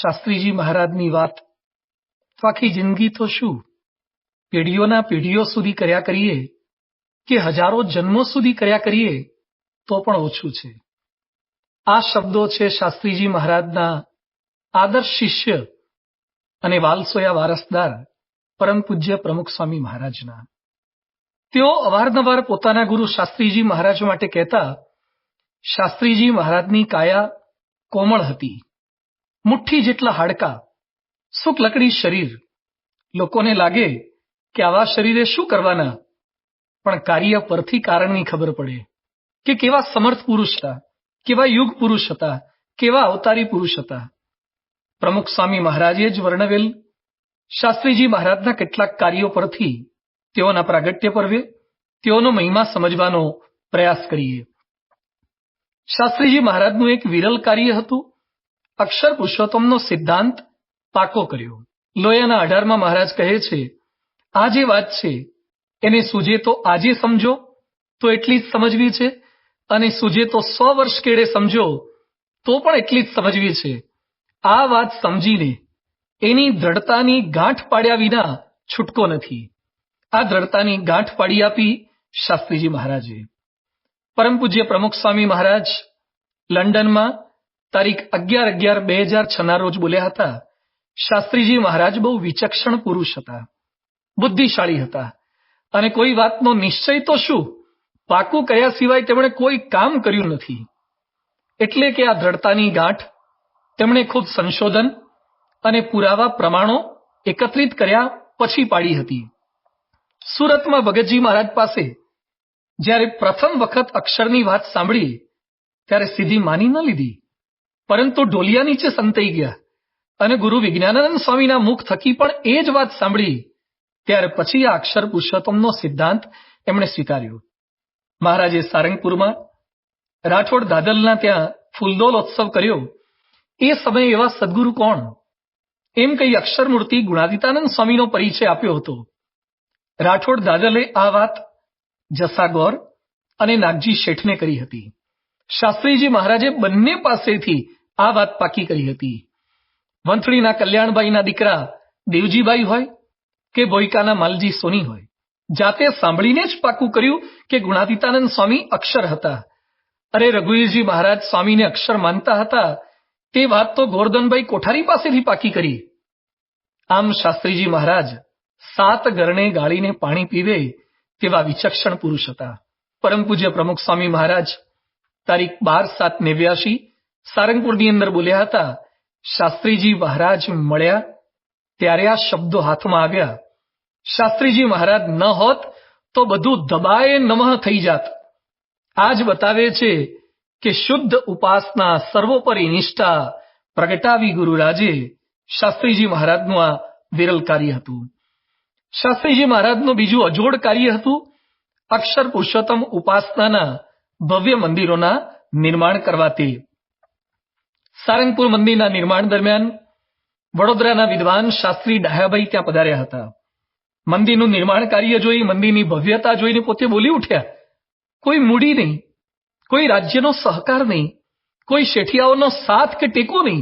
શાસ્ત્રીજી મહારાજની વાત તો આખી જિંદગી તો શું, પેઢીઓના પેઢીઓ સુધી કર્યા કરીએ કે હજારો જન્મો સુધી કર્યા કરીએ તો પણ ઓછું છે. આ શબ્દો છે શાસ્ત્રીજી મહારાજના આદર્શ શિષ્ય અને વાલસોયા વારસદાર પરમ પૂજ્ય પ્રમુખ સ્વામી મહારાજના. તેઓ અવારનવાર પોતાના ગુરુ શાસ્ત્રીજી મહારાજ માટે કહેતા, શાસ્ત્રીજી મહારાજની કાયા કોમળ હતી, મુઠ્ઠી જેટલા હાડકાં, સુકલકડી શરીર. લોકોને લાગે કે આવા શરીરે શું કરવાના, પણ કાર્ય પરથી કારણની ખબર પડે કે કેવા સમર્થ પુરુષ હતા, કેવા યુગ પુરુષ હતા, કેવા અવતારી પુરુષ હતા. પ્રમુખ સ્વામી મહારાજે જ વર્ણવેલ શાસ્ત્રીજી મહારાજના કેટલાક કાર્યો પરથી તેઓના પ્રાગટ્ય પર્વે તેઓનો મહિમા સમજવાનો પ્રયાસ કરીએ. શાસ્ત્રીજી મહારાજનું એક વિરલ કાર્ય હતું, અક્ષર પુરુષોત્તમનો સિદ્ધાંત પાકો કર્યો. લોયાના 18માં મહારાજ કહે છે, આ જે વાત છે એને સૂજે તો આજે સમજો તો એટલી જ સમજવી છે, અને સૂજે તો 100 વર્ષ કેળે સમજો તો પણ એટલી જ સમજવી છે. આ વાત સમજીને એની દ્રઢતાની ગાંઠ પાડ્યા વિના છૂટકો નથી. આ દ્રઢતાની ગાંઠ પાડી આપી શાસ્ત્રીજી મહારાજે. પરમ પૂજ્ય પ્રમુખ સ્વામી મહારાજ લંડનમાં તારીખ 11/11/2006 રોજ બોલ્યા હતા, શાસ્ત્રીજી મહારાજ બહુ વિચક્ષણ પુરુષ હતા, બુદ્ધિશાળી હતા, અને કોઈ વાતનો નિશ્ચય તો શું, પાકું કર્યા સિવાય તેમણે કોઈ કામ કર્યું નથી. એટલે કે આ દ્રઢતાની ગાંઠ તેમણે ખૂબ સંશોધન અને પુરાવા પ્રમાણો એકત્રિત કર્યા પછી પાડી હતી. સુરતમાં ભગતજી મહારાજ પાસે જ્યારે પ્રથમ વખત અક્ષરની વાત સાંભળી ત્યારે સીધી માની ન લીધી, પરંતુ ઢોલિયા નીચે સંતાઈ ગયા અને ગુરુ વિજ્ઞાનાનંદ સ્વામીના મુખ થકી પણ એ જ વાત સાંભળી. ત્યારે પછી આ અક્ષર પુરુષોત્તમનો સિદ્ધાંત એમણે સ્વીકાર્યો. મહારાજે સારંગપુરમાં રાઠોડ દાદલના ત્યાં ફૂલદોલ ઉત્સવ કર્યો. એ સમયે એવા સદગુરુ કોણ એમ કહી અક્ષરમૂર્તિ ગુણાતીતાનંદ સ્વામીનો પરિચય આપ્યો હતો. રાઠોડ દાદલે આ વાત જસાગોર અને નાગજી શેઠને કરી હતી. શાસ્ત્રીજી મહારાજે બંને પાસેથી આ વાત પાકી કરી હતી. વંથળીના કલ્યાણબાઈના દીકરા દેવજીબાઈ હોય કે ભોયકાના માલજી સોની હોય, જાતે સાંભળીને જ પાકું કર્યું કે ગુણાતીતાનંદ સ્વામી અક્ષર હતા. અરે રઘુવીરજી મહારાજ સ્વામીને અક્ષર માનતા હતા તે વાત તો ગોરધનભાઈ કોઠારી પાસેથી પાકી કરી. આમ શાસ્ત્રીજી મહારાજ 7 ગરણે ગાળીને પાણી પીવે તેવા વિચક્ષણ પુરુષ હતા. પરમ પૂજ્ય પ્રમુખ સ્વામી મહારાજ તારીખ 12/7/89 સારંગપુરની અંદર બોલ્યા હતા, શાસ્ત્રીજી મહારાજ મળ્યા ત્યારે આ શબ્દો હાથમાં આવ્યા. શાસ્ત્રીજી મહારાજ ન હોત તો બધું દબાએ નમઃ થઈ જાત. આ જ બતાવે છે કે શુદ્ધ ઉપાસના સર્વોપરી નિષ્ઠા પ્રગટાવી ગુરુરાજે. શાસ્ત્રીજી મહારાજનું આ વિરલ કાર્ય હતું. શાસ્ત્રીજી મહારાજનું બીજું અજોડ કાર્ય હતું અક્ષર પુરુષોત્તમ ઉપાસનાના ભવ્ય મંદિરોના નિર્માણ કરવા. તે સારંગપુર મંદિરના નિર્માણ દરમિયાન વડોદરાના વિદ્વાન શાસ્ત્રી ડાહ્યાભાઈ ત્યાં પધાર્યા હતા. મંદિરનું નિર્માણ કાર્ય જોઈ, મંદિરની ભવ્યતા જોઈને પોતે બોલી ઉઠ્યા, કોઈ મૂડી નહીં, કોઈ રાજ્યનો સહકાર નહીં, કોઈ શેઠિયાઓનો સાથ કે ટેકો નહીં,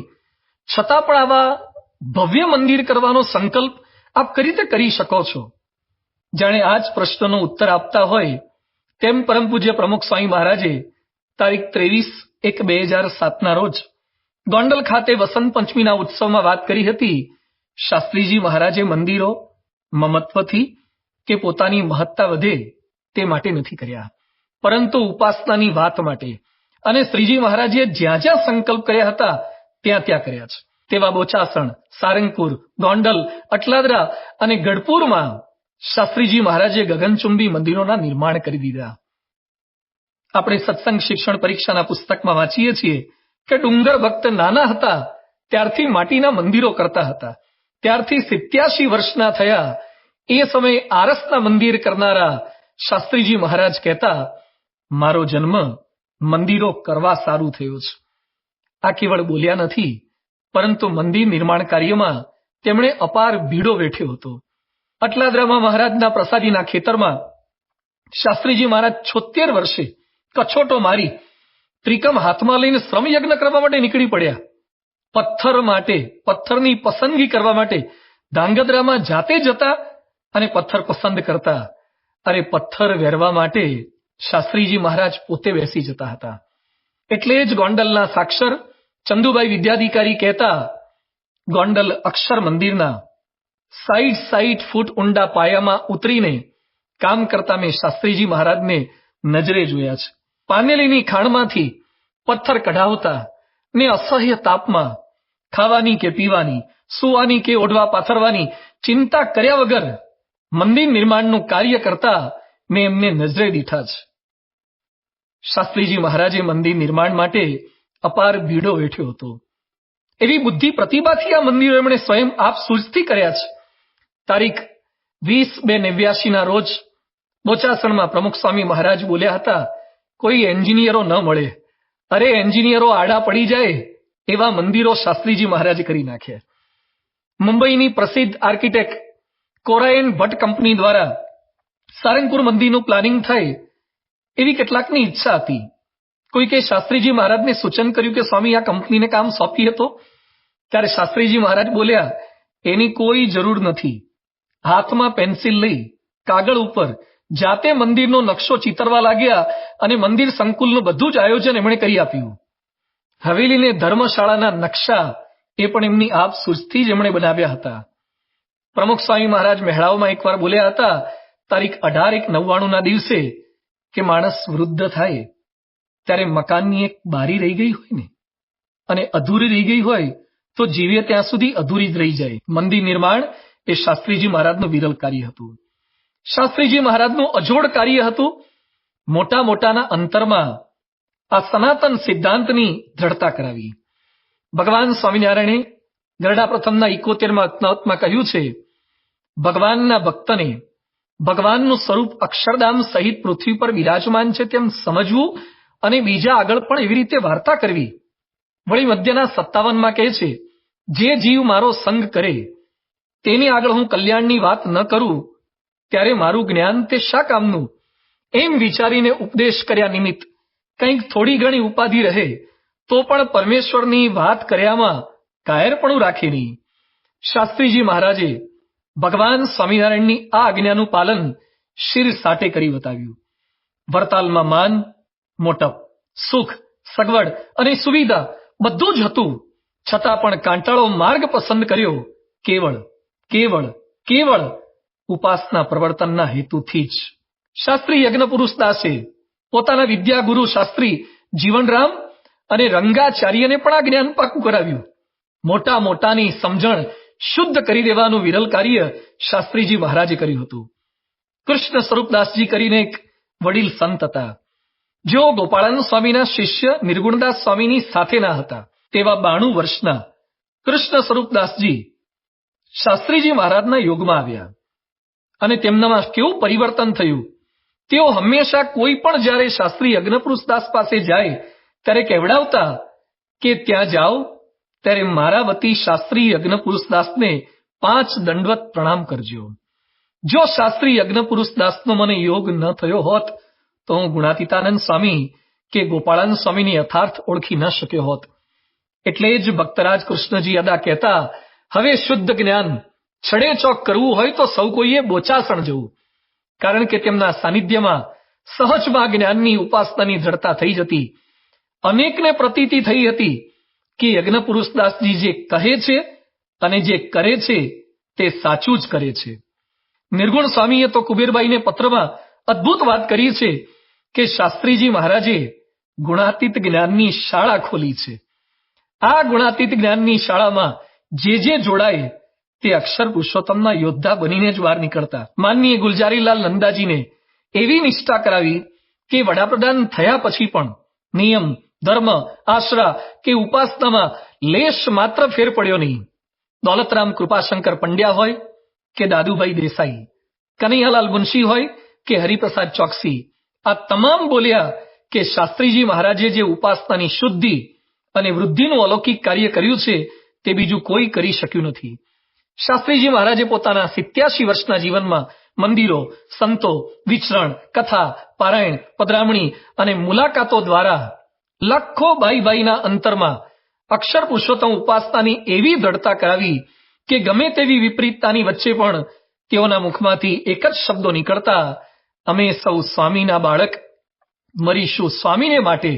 છતાં પણ આવા ભવ્ય મંદિર કરવાનો સંકલ્પ આપ કઈ રીતે કરી શકો છો? જાણે આ જ પ્રશ્નનો ઉત્તર આપતા હોય તેમ પરમ પૂજ્ય પ્રમુખ સ્વામી મહારાજે તારીખ 23/1/2007 રોજ ગોંડલ ખાતે વસંત પંચમીના ઉત્સવમાં વાત કરી હતી. શાસ્ત્રીજી મહારાજે મંદિરો મમત્વથી કે પોતાની મહત્તા વધે તે માટે નથી કર્યા, પરંતુ ઉપાસનાની વાત માટે. અને શ્રીજી મહારાજે જ્યાં જ્યાં સંકલ્પ કર્યા હતા ત્યાં ત્યાં કર્યા છે. તેવા બોચાસણ, સારંગપુર, ગોંડલ, અટલાદરા અને ગઢપુરમાં શાસ્ત્રીજી મહારાજે ગગનચુંબી મંદિરોના નિર્માણ કરી દીધા. આપણે સત્સંગ શિક્ષણ પરીક્ષાના પુસ્તકમાં વાંચીએ છીએ કે ડુંગર ભક્ત નાના હતા ત્યારથી માટીના મંદિરો કરતા હતા. ત્યારથી 87 વર્ષના થયા એ સમયે આરસના મંદિર કરનારા શાસ્ત્રીજી મહારાજ કહેતા, મારો જન્મ મંદિરો કરવા સારું થયો છે. આ કેવળ બોલ્યા નથી, પરંતુ મંદિર નિર્માણ કાર્યમાં તેમણે અપાર બીડો વેઠ્યો હતો. અટલાદરામાં મહારાજના પ્રસાદીના ખેતરમાં શાસ્ત્રીજી મહારાજ 76 વર્ષે કછોટો મારી ત્રિકમ હાથમાં લઈને શ્રમયજ્ઞ કરવા માટે નીકળી પડ્યા. પથ્થર માટે, પથ્થરની પસંદગી કરવા માટે ધાંગધ્રામાં જાતે જતા અને પથ્થર પસંદ કરતા, અને પથ્થર વેરવા માટે શાસ્ત્રીજી મહારાજ પોતે બેસી જતા હતા. એટલે જ ગોંડલના સાક્ષર ચંદુભાઈ વિદ્યાધિકારી કહેતા, ગોંડલ અક્ષર મંદિરના 60 ફૂટ ઊંડા પાયામાં ઉતરીને કામ કરતા મેં શાસ્ત્રીજી મહારાજને નજરે જોયા છે. પાનેલીની ખાણમાંથી પથ્થર કઢાવતા ને અસહ્ય તાપમાં ખાવાની કે પીવાની, સુવાની કે ઓઢવા પાથરવાની ચિંતા કર્યા વગર મંદિર નિર્માણનું કાર્ય કરતા મેં એમને નજરે દીઠા છે. શાસ્ત્રીજી મહારાજે મંદિર નિર્માણ માટે અપાર બીડો વેઠ્યો હતો. એવી બુદ્ધિ પ્રતિભાથી આ મંદિરો એમણે સ્વયં આપ સૂઝથી કર્યા છે. તારીખ 20/2/89 રોજ બોચાસણમાં પ્રમુખ સ્વામી મહારાજ બોલ્યા હતા, કોઈ એન્જિનિયરો ન મળે, અરે એન્જિનિયરો આડા પડી જાય એવા મંદિરો શાસ્ત્રીજી મહારાજે કરી નાખ્યા. મુંબઈની પ્રસિદ્ધ આર્કિટેક્ટ કોરાયન ભટ્ટ કંપની દ્વારા સારંગપુર મંદિરનું પ્લાનિંગ થાય એવી કેટલાકની ઈચ્છા હતી. કોઈકે શાસ્ત્રીજી મહારાજને સૂચન કર્યું કે સ્વામી આ કંપનીને કામ સોંપી હતો. ત્યારે શાસ્ત્રીજી મહારાજ બોલ્યા, એની કોઈ જરૂર નથી. હાથમાં પેન્સિલ લઈ કાગળ ઉપર જાતે મંદિરનો નકશો ચિતરવા લાગ્યા અને મંદિર સંકુલનું બધું જ આયોજન એમણે કરી આપ્યું. હવેલીને ધર્મશાળાના નકશા એ પણ એમની આપ સૂઝથી જ એમણે બનાવ્યા હતા. પ્રમુખ સ્વામી મહારાજ મહેડાઓમાં એકવાર બોલ્યા હતા, તારીખ 18/1/99ના દિવસે કે માણસ વૃદ્ધ થાય ત્યારે મકાનની એક બારી રહી ગઈ હોય ને, અને અધૂરી રહી ગઈ હોય તો જીવે ત્યાં સુધી અધૂરી જ રહી જાય. મંદિર નિર્માણ એ શાસ્ત્રીજી મહારાજનું વિરલ કાર્ય હતું. શાસ્ત્રીજી મહારાજનું અજોડ કાર્ય હતું. મોટા મોટાના અંતરમાં આ સનાતન સિદ્ધાંતની દ્રઢતા કરાવી. ભગવાન સ્વામિનારાયણે ગરડા પ્રથમના 71માં રત્નાવતમાં કહ્યું છે, ભગવાનના ભક્તને ભગવાનનું સ્વરૂપ અક્ષરધામ સહિત પૃથ્વી પર બિરાજમાન છે તેમ સમજવું અને બીજા આગળ પણ એવી રીતે વાર્તા કરવી. વળી મધ્યના 57માં કહે છે, જે જીવ મારો સંગ કરે તેની આગળ હું કલ્યાણની વાત ન કરું ત્યારે મારું જ્ઞાન તે શા કામનું? એમ વિચારીને ઉપદેશ કર્યા નિમિત્ત કંઈક થોડી ઘણી ઉપાધિ રહે તો પણ પરમેશ્વરની વાત કર્યામાં કાયરપણું રાખે નહીં. શાસ્ત્રીજી મહારાજે ભગવાન સ્વામિનારાયણની આ આજ્ઞાનું પાલન શિર સાટે કરી બતાવ્યું. વરતાલમાં માન, મોટપ, સુખ, સગવડ અને સુવિધા બધું જ હતું, છતાં પણ કાંટાળો માર્ગ પસંદ કર્યો કેવળ કેવળ કેવળ ઉપાસના પ્રવર્તનના હેતુથી જ. શાસ્ત્રી યજ્ઞપુરુષ દાસે પોતાના વિદ્યાગુરુ શાસ્ત્રી જીવનરામ અને રંગાચાર્યને પણ આ જ્ઞાન પાકું કરાવ્યું. મોટા મોટાની સમજણ શુદ્ધ કરી દેવાનું વિરલ કાર્ય શાસ્ત્રીજી મહારાજે કર્યું હતું. કૃષ્ણ સ્વરૂપદાસજી કરીને એક વડીલ સંત હતા, જેઓ ગોપાળાનંદ સ્વામીના શિષ્ય નિર્ગુણદાસ સ્વામીની સાથેના હતા. તેવા 92 વર્ષના કૃષ્ણ સ્વરૂપદાસજી શાસ્ત્રીજી મહારાજના યોગમાં આવ્યા અને તેમનામાં કેવું પરિવર્તન થયું. તેઓ હંમેશા કોઈ પણ જ્યારે શાસ્ત્રી યજ્ઞપુરુષ દાસ પાસે જાય ત્યારે કહેવડાવતા કે ત્યાં જાઓ ત્યારે મારા વતી શાસ્ત્રી યજ્ઞપુરુષ દાસને 5 દંડવત પ્રણામ કરજો. જો શાસ્ત્રી યજ્ઞપુરુષ દાસનો મને યોગ ન થયો હોત તો હું ગુણાતીતાનંદ સ્વામી કે ગોપાળાનંદ સ્વામીની યથાર્થ ઓળખી ન શક્યો હોત. એટલે જ ભક્તરાજ કૃષ્ણજી અદા કહેતા, હવે શુદ્ધ જ્ઞાન છડે ચોક કરવું હોય તો સૌ કોઈએ બોચાસણ જવું. કારણ કે તેમના સાનિધ્યમાં સહજમાં જ્ઞાનની ઉપાસનાની દ્રઢતા થઈ જતી. અનેકને પ્રતીતિ થઈ હતી કે યજ્ઞપુરુષદાસજી જે કહે છે અને જે કરે છે તે સાચું જ કરે છે. નિર્ગુણ સ્વામીએ તો કુબેરબાઈને પત્રમાં અદ્ભુત વાત કરી છે કે શાસ્ત્રીજી મહારાજે ગુણાતીત જ્ઞાનની શાળા ખોલી છે. આ ગુણાતીત જ્ઞાનની શાળામાં જે જોડાય તે અક્ષર પુરુષોત્તમના યોદ્ધા બનીને જ બહાર નીકળતા. માનનીય ગુલજારીલાલ નંદાજીને એવી નિષ્ઠા કરાવી કે વડાપ્રધાન થયા પછી પણ નિયમ, ધર્મ, આશરા કે ઉપાસનામાં લેશ માત્ર ફેર પડ્યો નહીં. દોલતરામ કૃપાશંકર પંડ્યા હોય કે દાદુભાઈ દેસાઈ, કનૈયાલાલ મુનશી હોય કે હરિપ્રસાદ ચોકસી, આ તમામ બોલ્યા કે શાસ્ત્રીજી મહારાજે જે ઉપાસનાની શુદ્ધિ અને વૃદ્ધિનું અલૌકિક કાર્ય કર્યું છે તે બીજું કોઈ કરી શક્યું નથી. શાસ્ત્રીજી મહારાજે પોતાના 87 વર્ષના જીવનમાં મંદિરો, સંતો, વિચરણ, કથા, પારાયણ, પધરામણી અને મુલાકાતો દ્વારા લાખો ભાઈના અંતરમાં અક્ષર પુરુષોત્તમ ઉપાસનાની એવી દ્રઢતા કરાવી કે ગમે તેવી વિપરીતતાની વચ્ચે પણ તેઓના મુખમાંથી એક જ શબ્દો નીકળતા, અમે સૌ સ્વામીના બાળક, મરીશું સ્વામીને માટે,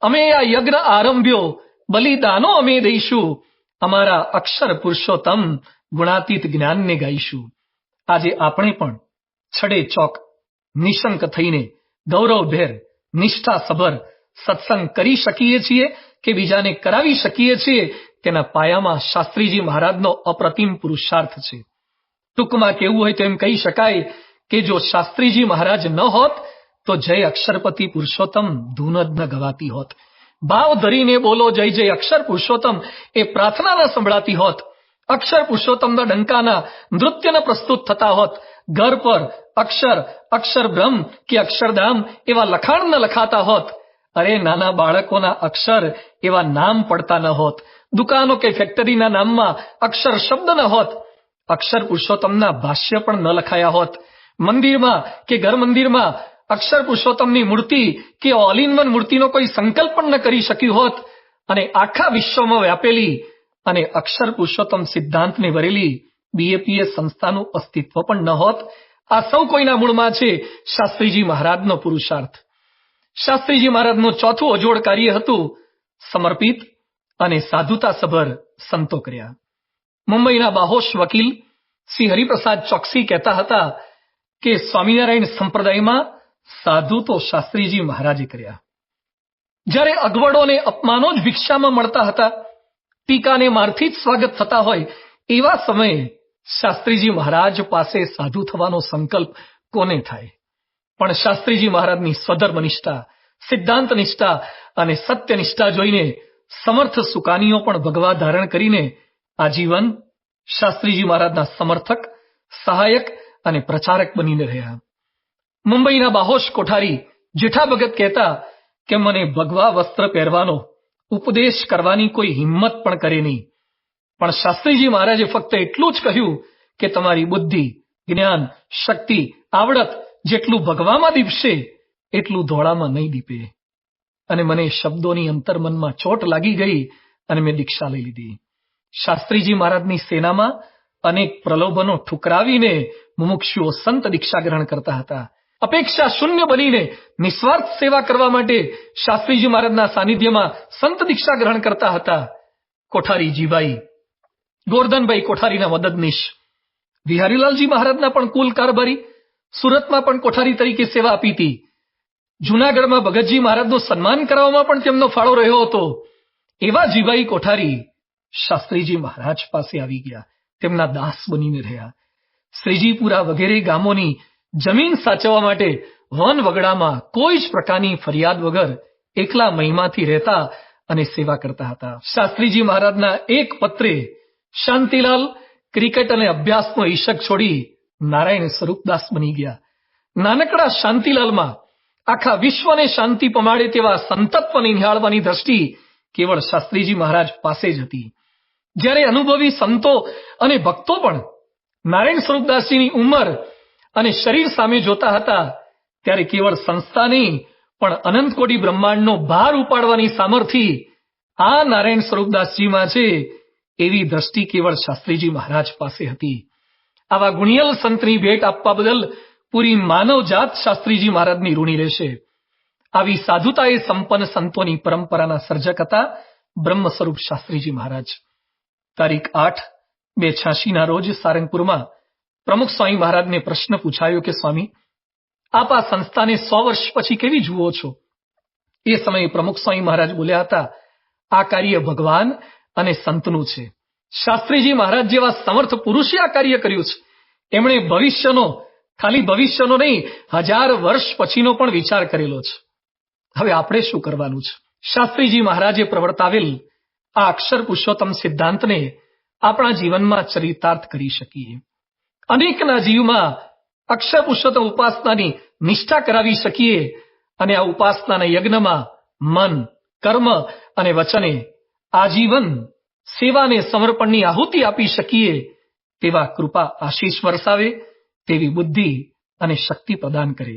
અમે આ યજ્ઞ આરંભ્યો, બલિદાનો અમે દઈશું, અમારા અક્ષર પુરુષોત્તમ ગુણાતીત જ્ઞાનને ગાઈશું. આજે આપણે પણ છડે ચોક નિશંક થઈને ગૌરવભેર નિષ્ઠાસભર સત્સંગ કરી શકીએ છીએ કે બીજાને કરાવી શકીએ છીએ, તેના પાયામાં શાસ્ત્રીજી મહારાજનો અપ્રતિમ પુરુષાર્થ છે. ટૂંકમાં કહેવું હોય તો એમ કહી શકાય કે જો શાસ્ત્રીજી મહારાજ ન હોત તો જય અક્ષરપતિ પુરુષોત્તમ ધૂન જ ન ગવાતી હોત. ભાવ ધરીને બોલો જય જય અક્ષર પુરુષોત્તમ એ પ્રાર્થના ન સંભળાતી હોત, અક્ષર પુરુષોત્તમના ડંકાના નૃત્ય ન પ્રસ્તુત થતા હોત, ઘર પર અક્ષર, અક્ષર બ્રહ્મ કે અક્ષરધામ એવા લખાણ ન લખાતા હોત, અરે નાના બાળકોના અક્ષર એવા નામ પડતા ન હોત, દુકાનો કે ફેક્ટરીના નામમાં અક્ષર શબ્દ ન હોત, અક્ષર પુરુષોત્તમના ભાષ્ય પણ ન લખાયા હોત, મંદિરમાં કે ઘર મંદિરમાં અક્ષર પુરુષોત્તમની મૂર્તિ કે ઓલ ઇન વન મૂર્તિનો કોઈ સંકલ્પ પણ ન કરી શક્યું હોત, અને આખા વિશ્વમાં વ્યાપેલી અને અક્ષર પુરુષોત્તમ સિદ્ધાંતને વરેલી બીએપીએસ સંસ્થાનું અસ્તિત્વ પણ ન હોત. આ સૌ કોઈના મૂળમાં છે શાસ્ત્રીજી મહારાજનો પુરુષાર્થ. શાસ્ત્રીજી મહારાજનું ચોથું અજોડ કાર્ય હતું સમર્પિત અને સાધુતાસભર સંતો કર્યા. મુંબઈના બાહોશ વકીલ શ્રી હરિપ્રસાદ ચોકસી કહેતા હતા કે સ્વામિનારાયણ સંપ્રદાયમાં સાધુ તો શાસ્ત્રીજી મહારાજે કર્યા. જ્યારે અગવડો અને અપમાનો જ ભિક્ષામાં મળતા હતા, ટીકાને મારથી જ સ્વાગત થતા હોય, એવા સમયે શાસ્ત્રીજી મહારાજ પાસે સાધુ થવાનો સંકલ્પ કોને થાય? પણ શાસ્ત્રીજી મહારાજની સ્વધર્મ નિષ્ઠા, સિદ્ધાંત નિષ્ઠા અને સત્યનિષ્ઠા જોઈને સમર્થ સુકાનીઓ પણ ભગવા ધારણ કરીને આજીવન શાસ્ત્રીજી મહારાજના સમર્થક, સહાયક અને પ્રચારક બનીને રહ્યા. મુંબઈના બાહોશ કોઠારી જેઠા ભગત કહેતા કે મને ભગવા વસ્ત્ર પહેરવાનો ઉપદેશ કરવાની કોઈ હિંમત પણ કરે નહીં, પણ શાસ્ત્રીજી મહારાજે ફક્ત એટલું જ કહ્યું કે તમારી બુદ્ધિ, જ્ઞાન, શક્તિ, આવડત જેટલું ભગવામાં દીપશે એટલું ધોળામાં નહીં દીપે. અને મને શબ્દોની અંતર્મનમાં ચોટ લાગી ગઈ અને મેં દીક્ષા લઈ લીધી. શાસ્ત્રીજી મહારાજની સેનામાં અનેક પ્રલોભનો ઠુકરાવીને મુમુક્ષુઓ સંત દીક્ષા ગ્રહણ કરતા હતા. અપેક્ષા શૂન્ય બનીને નિસ્વાર્થ સેવા કરવા માટે શાસ્ત્રીજી મહારાજના સાનિધ્યમાં સંત દીક્ષા ગ્રહણ કરતા હતા. કોઠારી જીભાઈ, ગોરધનભાઈ કોઠારીના મદદનીશ, વિહારીલાલજી મહારાજના પણ કુલ કારભારી, સુરતમાં પણ કોઠારી તરીકે સેવા આપી હતી. જૂનાગઢમાં ભગતજી મહારાજનું સન્માન કરાવવામાં પણ તેમનો ફાળો રહ્યો હતો. એવા જીભાઈ કોઠારી શાસ્ત્રીજી મહારાજ પાસે આવી ગયા, તેમના દાસ બનીને રહ્યા. શ્રીજીપુરા વગેરે ગામોની જમીન સાચવવા માટે વન વગડામાં કોઈ જ પ્રકારની ફરિયાદ વગર એકલા મહિમાથી રહેતા અને સેવા કરતા હતા. શાસ્ત્રીજી મહારાજના એક પત્રે શાંતિલાલ ક્રિકેટ અને અભ્યાસનો ઈશક છોડી નારાયણ સ્વરૂપદાસ બની ગયા. નાનકડા શાંતિલાલમાં આખા વિશ્વને શાંતિ પમાડે તેવા સંતત્વને નિહાળવાની દ્રષ્ટિ કેવળ શાસ્ત્રીજી મહારાજ પાસે જ હતી. જ્યારે અનુભવી સંતો અને ભક્તો પણ નારાયણ સ્વરૂપદાસજીની ઉંમર અને શરીર સામે જોતા હતા, ત્યારે કેવળ સંસ્થા નહીં પણ અનંતકોટી બ્રહ્માંડનો ભાર ઉપાડવાની સામર્થ્ય આ નારાયણ સ્વરૂપદાસજીમાં છે, એવી દ્રષ્ટિ કેવળ શાસ્ત્રીજી મહારાજ પાસે હતી. આવા ગુણિયલ સંતની ભેટ આપવા બદલ પૂરી માનવજાત શાસ્ત્રીજી મહારાજની ઋણી રહેશે. આવી સાધુતાએ સંપન્ન સંતોની પરંપરાના સર્જક હતા બ્રહ્મ સ્વરૂપ શાસ્ત્રીજી મહારાજ. તારીખ 8/2/86 રોજ સારંગપુરમાં પ્રમુખ સ્વામી મહારાજને પ્રશ્ન પૂછાયો કે સ્વામી, આપ આ સંસ્થાને 100 વર્ષ પછી કેવી જુઓ છો? એ સમયે પ્રમુખ સ્વામી મહારાજ બોલ્યા હતા, આ કાર્ય ભગવાન અને સંતનું છે. શાસ્ત્રીજી મહારાજ જેવા સમર્થ પુરુષે આ કાર્ય કર્યું છે. એમણે ભવિષ્યનો, ખાલી ભવિષ્યનો નહીં, 1000 વર્ષ પછીનો પણ વિચાર કરેલો છે. હવે આપણે શું કરવાનું છે? શાસ્ત્રીજી મહારાજે પ્રવર્તાવેલ આ અક્ષર પુરુષોત્તમ સિદ્ધાંતને આપણા જીવનમાં ચરિતાર્થ કરી શકીએ. અનેકના જીવમાં અક્ષર પુરુષોત્તમ ઉપાસનાની નિષ્ઠા કરાવી શકીએ અને આ ઉપાસનાના યજ્ઞમાં મન, કર્મ અને વચને આજીવન સેવાને સમર્પણની આહુતિ આપી શકીએ તેવા કૃપા આશીષ વરસાવે, તેવી બુદ્ધિ અને શક્તિ પ્રદાન કરે.